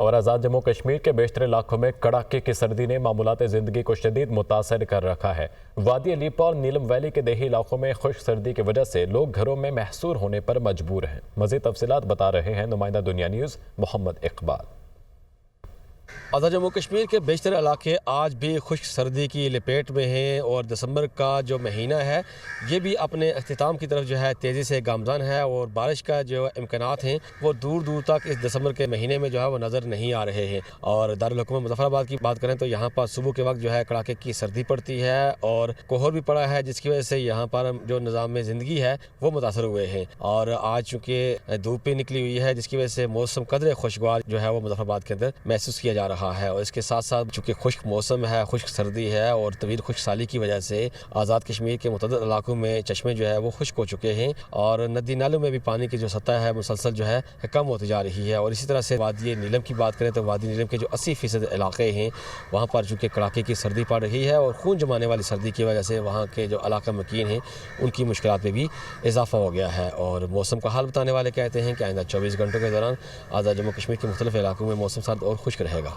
और आज़ाद जम्मू कश्मीर के बेशतर इलाकों में कड़ाके की सर्दी ने मामूलात ज़िंदगी को शदीद मुतासर कर रखा है। वादी अलीपा और नीलम वैली के देही इलाकों में खुश्क सर्दी की वजह से लोग घरों में महसूर होने पर मजबूर हैं। मज़ीद तफसीलात बता रहे हैं नुमाइंदा दुनिया न्यूज़ मोहम्मद इकबाल। आज़ाद जम्मू कश्मीर के बेशतर इलाके आज भी खुश्क सर्दी की लपेट में हैं और दिसंबर का जो महीना है ये भी अपने अख्तिताम की तरफ जो है तेज़ी से गामज़न है और बारिश का जो इम्कानात हैं वो दूर दूर तक इस दिसंबर के महीने में जो है वो नज़र नहीं आ रहे हैं। और दारुल हुकूमत मुज़फ़्फ़राबाद की बात करें तो यहाँ पर सुबह के वक्त जो है कड़ाके की सर्दी पड़ती है और कोहर भी पड़ा है, जिसकी वजह से यहाँ पर जो निज़ाम ज़िंदगी है वो मुतासर हुए हैं। और आज चूँकि धूप भी निकली हुई है जिसकी वजह से मौसम कदरे खुशगवार जो है वो मुज़फ़्फ़राबाद के अंदर महसूस किया जा रहा है। और इसके साथ साथ चूँकि खुश्क मौसम है, खुश्क सर्दी है और तवील खुश्क साली की वजह से आज़ाद कश्मीर के मुतअद्दिद इलाकों में चश्मे जो है वो खुश्क हो चुके हैं और नदी नालों में भी पानी की जो सतह है मुसलसल जो है कम होती जा रही है। और इसी तरह से वादी नीलम की बात करें तो वादी नीलम के जो 80% इलाके हैं वहाँ पर चूँकि कड़ाके की सर्दी पड़ रही है और खून जमाने वाली सर्दी की वजह से वहाँ के जो इलाका मकीन हैं उनकी मुश्किलात में भी इजाफा हो गया है। और मौसम का हाल बताने वाले कहते हैं कि आइंदा 24 घंटों के दौरान आज़ाद जम्मू कश्मीर के मुख्तलिफ इलाकों में मौसम सर्द और खुश्क रहेगा।